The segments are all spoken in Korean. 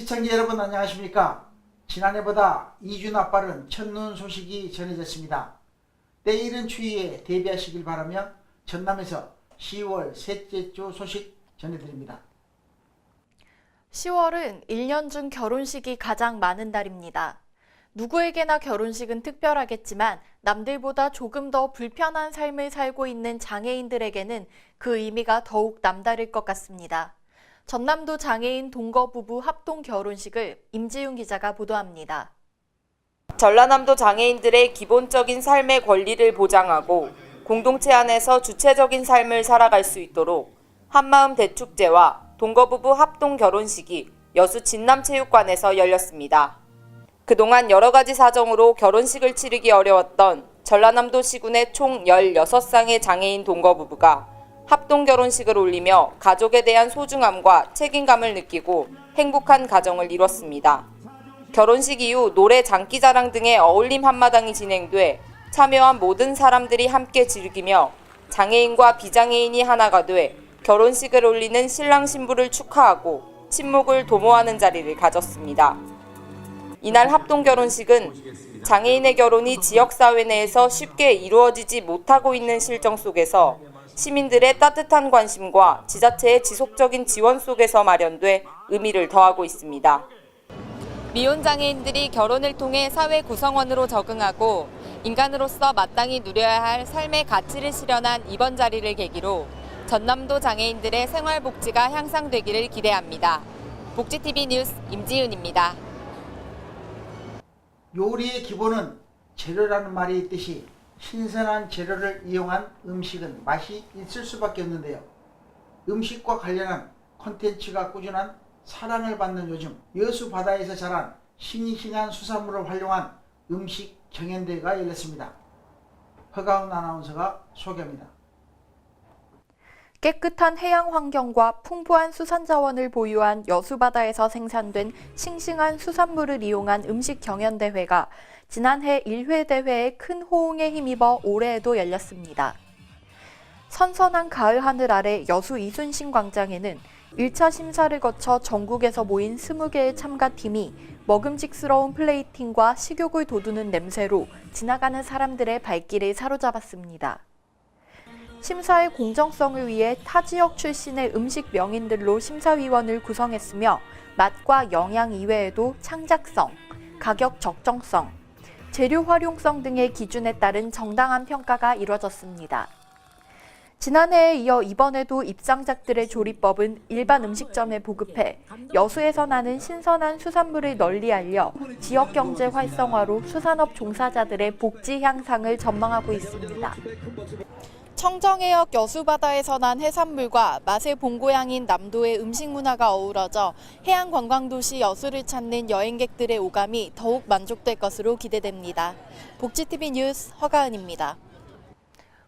시청자 여러분 안녕하십니까? 지난해보다 2주 앞바른 첫눈 소식이 전해졌습니다. 때이른 추위에 대비하시길 바라며 전남에서 10월 셋째 주 소식 전해드립니다. 10월은 1년 중 결혼식이 가장 많은 달입니다. 누구에게나 결혼식은 특별하겠지만 남들보다 조금 더 불편한 삶을 살고 있는 장애인들에게는 그 의미가 더욱 남다를 것 같습니다. 전남도 장애인 동거 부부 합동 결혼식을 임지윤 기자가 보도합니다. 전라남도 장애인들의 기본적인 삶의 권리를 보장하고 공동체 안에서 주체적인 삶을 살아갈 수 있도록 한마음 대축제와 동거부부 합동 결혼식이 여수 진남체육관에서 열렸습니다. 그동안 여러 가지 사정으로 결혼식을 치르기 어려웠던 전라남도 시군의 총 16쌍의 장애인 동거부부가 합동 결혼식을 올리며 가족에 대한 소중함과 책임감을 느끼고 행복한 가정을 이뤘습니다. 결혼식 이후 노래, 장기자랑 등의 어울림 한마당이 진행돼 참여한 모든 사람들이 함께 즐기며 장애인과 비장애인이 하나가 돼 결혼식을 올리는 신랑 신부를 축하하고 친목을 도모하는 자리를 가졌습니다. 이날 합동 결혼식은 장애인의 결혼이 지역사회 내에서 쉽게 이루어지지 못하고 있는 실정 속에서 시민들의 따뜻한 관심과 지자체의 지속적인 지원 속에서 마련돼 의미를 더하고 있습니다. 미혼 장애인들이 결혼을 통해 사회 구성원으로 적응하고 인간으로서 마땅히 누려야 할 삶의 가치를 실현한 이번 자리를 계기로 전남도 장애인들의 생활복지가 향상되기를 기대합니다. 복지TV 뉴스 임지윤입니다. 요리의 기본은 재료라는 말이 있듯이 신선한 재료를 이용한 음식은 맛이 있을 수밖에 없는데요. 음식과 관련한 콘텐츠가 꾸준한 사랑을 받는 요즘 여수 바다에서 자란 싱싱한 수산물을 활용한 음식 경연대회가 열렸습니다. 허가훈 아나운서가 소개합니다. 깨끗한 해양 환경과 풍부한 수산 자원을 보유한 여수 바다에서 생산된 싱싱한 수산물을 이용한 음식 경연대회가 지난해 1회 대회에 큰 호응에 힘입어 올해에도 열렸습니다. 선선한 가을 하늘 아래 여수 이순신 광장에는 1차 심사를 거쳐 전국에서 모인 20개의 참가팀이 먹음직스러운 플레이팅과 식욕을 돋우는 냄새로 지나가는 사람들의 발길을 사로잡았습니다. 심사의 공정성을 위해 타 지역 출신의 음식 명인들로 심사위원을 구성했으며 맛과 영양 이외에도 창작성, 가격 적정성, 재료 활용성 등의 기준에 따른 정당한 평가가 이뤄졌습니다. 지난해에 이어 이번에도 입상작들의 조리법은 일반 음식점에 보급해 여수에서 나는 신선한 수산물을 널리 알려 지역 경제 활성화로 수산업 종사자들의 복지 향상을 전망하고 있습니다. 청정해역 여수바다에서 난 해산물과 맛의 본고장인 남도의 음식 문화가 어우러져 해양관광도시 여수를 찾는 여행객들의 오감이 더욱 만족될 것으로 기대됩니다. 복지TV 뉴스 허가은입니다.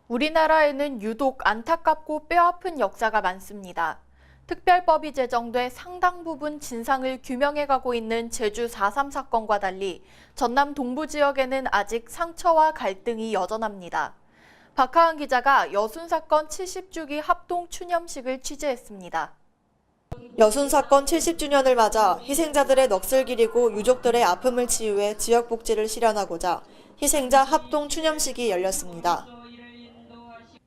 우리나라에는 유독 안타깝고 뼈아픈 역사가 많습니다. 특별법이 제정돼 상당 부분 진상을 규명해가고 있는 제주 4.3 사건과 달리 전남 동부 지역에는 아직 상처와 갈등이 여전합니다. 박하은 기자가 여순 사건 70주기 합동 추념식을 취재했습니다. 여순 사건 70주년을 맞아 희생자들의 넋을 기리고 유족들의 아픔을 치유해 지역 복지를 실현하고자 희생자 합동 추념식이 열렸습니다.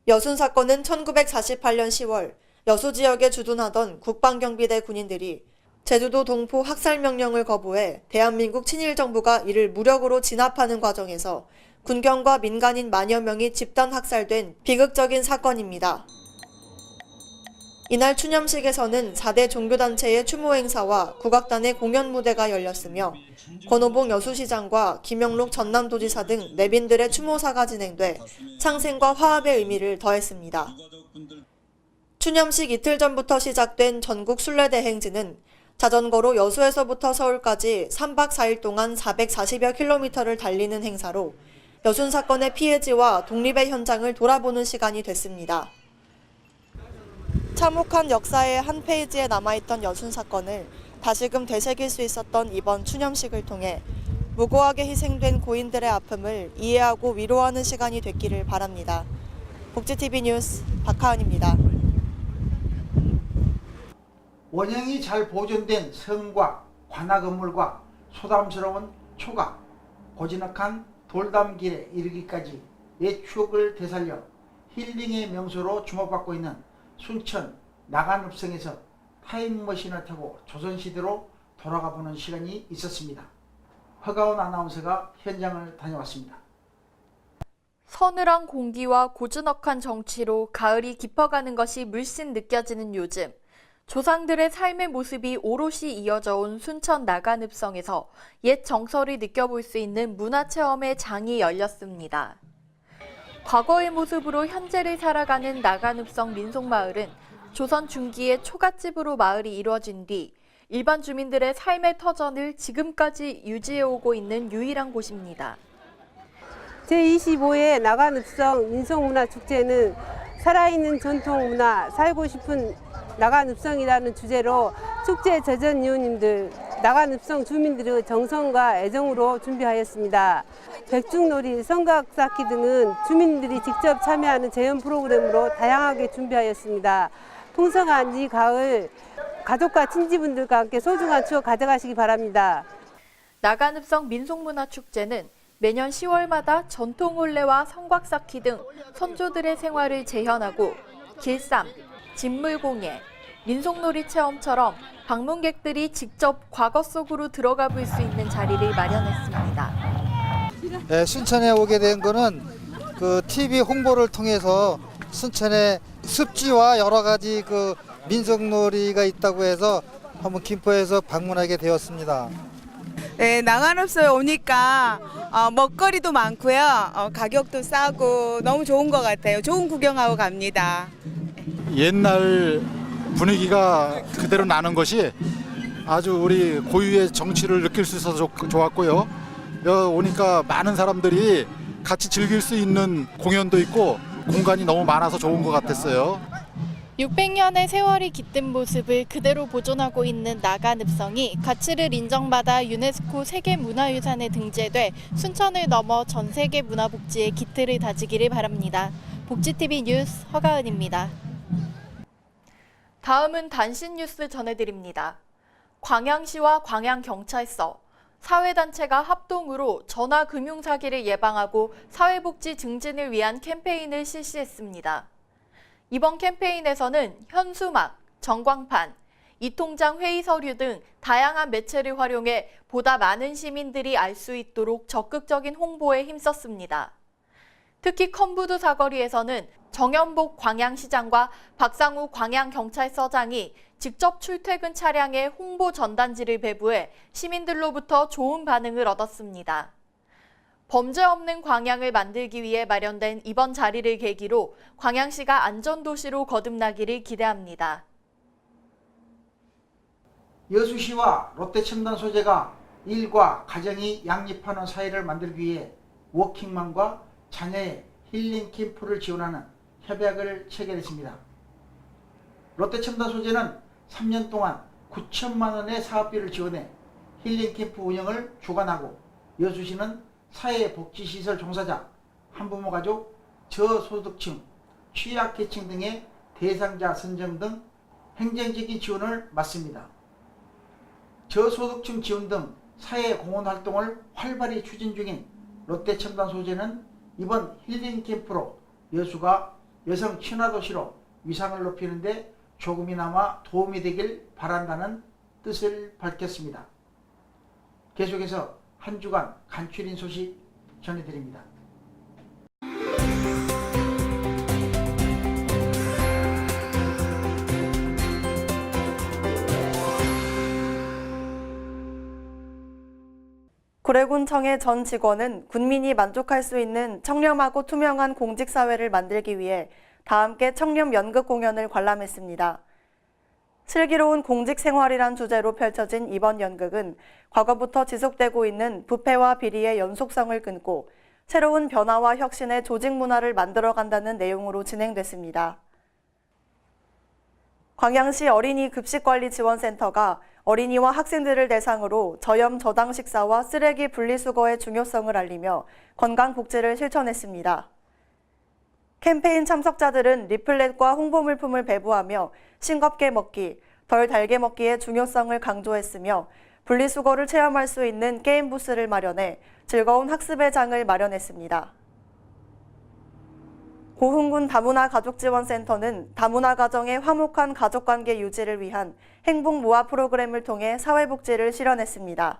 여순 사건은 1948년 10월 여수 지역에 주둔하던 국방경비대 군인들이 제주도 동포 학살명령을 거부해 대한민국 친일정부가 이를 무력으로 진압하는 과정에서 군경과 민간인 만여 명이 집단 학살된 비극적인 사건입니다. 이날 추념식에서는 4대 종교단체의 추모 행사와 국악단의 공연 무대가 열렸으며 권오봉 여수시장과 김영록 전남도지사 등 내빈들의 추모사가 진행돼 창생과 화합의 의미를 더했습니다. 추념식 이틀 전부터 시작된 전국 순례대행진은 자전거로 여수에서부터 서울까지 3박 4일 동안 440여 킬로미터를 달리는 행사로 여순 사건의 피해지와 독립의 현장을 돌아보는 시간이 됐습니다. 참혹한 역사의 한 페이지에 남아있던 여순 사건을 다시금 되새길 수 있었던 이번 추념식을 통해 무고하게 희생된 고인들의 아픔을 이해하고 위로하는 시간이 됐기를 바랍니다. 복지TV 뉴스 박하은입니다. 원형이 잘 보존된 성과 관악 건물과 소담스러운 초가, 고즈넉한 돌담길에 이르기까지 옛 추억을 되살려 힐링의 명소로 주목받고 있는 순천 나간읍성에서 타임머신을 타고 조선시대로 돌아가 보는 시간이 있었습니다. 허가원 아나운서가 현장을 다녀왔습니다. 서늘한 공기와 고즈넉한 정취로 가을이 깊어가는 것이 물씬 느껴지는 요즘, 조상들의 삶의 모습이 오롯이 이어져 온 순천 나간읍성에서 옛 정서를 느껴볼 수 있는 문화체험의 장이 열렸습니다. 과거의 모습으로 현재를 살아가는 나간읍성 민속마을은 조선 중기의 초가집으로 마을이 이루어진 뒤 일반 주민들의 삶의 터전을 지금까지 유지해오고 있는 유일한 곳입니다. 제25회 나간읍성 민속문화축제는 살아있는 전통문화, 살고 싶은 나간읍성이라는 주제로 축제 제전위원님들, 나간읍성 주민들의 정성과 애정으로 준비하였습니다. 백중놀이, 성각쌓기 등은 주민들이 직접 참여하는 체험 프로그램으로 다양하게 준비하였습니다. 풍성한 이 가을, 가족과 친지분들과 함께 소중한 추억 가져가시기 바랍니다. 나간읍성 민속문화축제는 매년 10월마다 전통혼례와 성곽쌓기 등 선조들의 생활을 재현하고 길쌈, 진물공예, 민속놀이 체험처럼 방문객들이 직접 과거 속으로 들어가 볼 수 있는 자리를 마련했습니다. 네, 순천에 오게 된 거는 그 TV 홍보를 통해서 순천에 습지와 여러 가지 그 민속놀이가 있다고 해서 한번 김포에서 방문하게 되었습니다. 네, 나간읍성에 오니까 먹거리도 많고요. 가격도 싸고 너무 좋은 것 같아요. 좋은 구경하고 갑니다. 옛날 분위기가 그대로 나는 것이 아주 우리 고유의 정취를 느낄 수 있어서 좋았고요. 여기 오니까 많은 사람들이 같이 즐길 수 있는 공연도 있고 공간이 너무 많아서 좋은 것 같았어요. 600년의 세월이 깃든 모습을 그대로 보존하고 있는 나간읍성이 가치를 인정받아 유네스코 세계문화유산에 등재돼 순천을 넘어 전 세계 문화복지의 기틀을 다지기를 바랍니다. 복지TV 뉴스 허가은입니다. 다음은 단신 뉴스 전해드립니다. 광양시와 광양경찰서, 사회단체가 합동으로 전화금융사기를 예방하고 사회복지 증진을 위한 캠페인을 실시했습니다. 이번 캠페인에서는 현수막, 전광판, 이통장 회의 서류 등 다양한 매체를 활용해 보다 많은 시민들이 알 수 있도록 적극적인 홍보에 힘썼습니다. 특히 컴부드 사거리에서는 정연복 광양시장과 박상우 광양경찰서장이 직접 출퇴근 차량에 홍보 전단지를 배부해 시민들로부터 좋은 반응을 얻었습니다. 범죄 없는 광양을 만들기 위해 마련된 이번 자리를 계기로 광양시가 안전도시로 거듭나기를 기대합니다. 여수시와 롯데첨단 소재가 일과 가정이 양립하는 사회를 만들기 위해 워킹맘과 자녀의 힐링 캠프를 지원하는 협약을 체결했습니다. 롯데첨단 소재는 3년 동안 9천만 원의 사업비를 지원해 힐링 캠프 운영을 주관하고 여수시는 사회복지시설 종사자, 한부모 가족, 저소득층, 취약계층 등의 대상자 선정 등 행정적인 지원을 맡습니다. 저소득층 지원 등 사회공헌활동을 활발히 추진 중인 롯데첨단 소재는 이번 힐링 캠프로 여수가 여성 친화도시로 위상을 높이는 데 조금이나마 도움이 되길 바란다는 뜻을 밝혔습니다. 계속해서 한 주간 간추린 소식 전해드립니다. 구례군청의 전 직원은 군민이 만족할 수 있는 청렴하고 투명한 공직사회를 만들기 위해 다 함께 청렴 연극 공연을 관람했습니다. 슬기로운 공직생활이란 주제로 펼쳐진 이번 연극은 과거부터 지속되고 있는 부패와 비리의 연속성을 끊고 새로운 변화와 혁신의 조직 문화를 만들어간다는 내용으로 진행됐습니다. 광양시 어린이 급식관리지원센터가 어린이와 학생들을 대상으로 저염 저당 식사와 쓰레기 분리수거의 중요성을 알리며 건강복지를 실천했습니다. 캠페인 참석자들은 리플렛과 홍보 물품을 배부하며 싱겁게 먹기, 덜 달게 먹기의 중요성을 강조했으며 분리수거를 체험할 수 있는 게임 부스를 마련해 즐거운 학습의 장을 마련했습니다. 고흥군 다문화가족지원센터는 다문화 가정의 화목한 가족관계 유지를 위한 행복모아 프로그램을 통해 사회복지를 실현했습니다.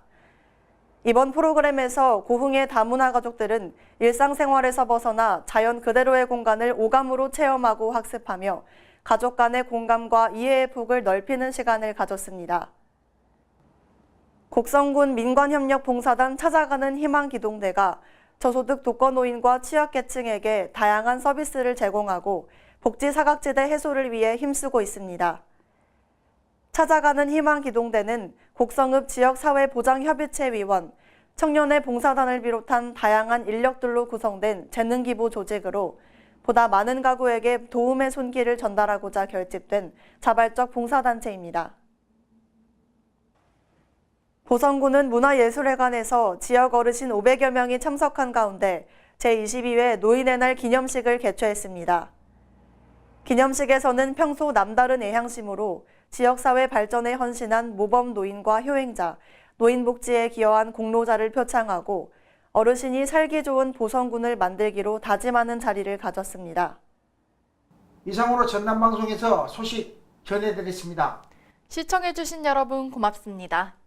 이번 프로그램에서 고흥의 다문화 가족들은 일상생활에서 벗어나 자연 그대로의 공간을 오감으로 체험하고 학습하며 가족 간의 공감과 이해의 폭을 넓히는 시간을 가졌습니다. 곡성군 민관협력봉사단 찾아가는 희망기동대가 저소득 독거노인과 취약계층에게 다양한 서비스를 제공하고 복지사각지대 해소를 위해 힘쓰고 있습니다. 찾아가는 희망기동대는 곡성읍 지역사회보장협의체위원, 청년의 봉사단을 비롯한 다양한 인력들로 구성된 재능기부 조직으로 보다 많은 가구에게 도움의 손길을 전달하고자 결집된 자발적 봉사단체입니다. 보성군은 문화예술회관에서 지역 어르신 500여 명이 참석한 가운데 제22회 노인의 날 기념식을 개최했습니다. 기념식에서는 평소 남다른 애향심으로 지역사회 발전에 헌신한 모범 노인과 효행자, 노인복지에 기여한 공로자를 표창하고 어르신이 살기 좋은 보성군을 만들기로 다짐하는 자리를 가졌습니다. 이상으로 전남방송에서 소식 전해드렸습니다. 시청해주신 여러분 고맙습니다.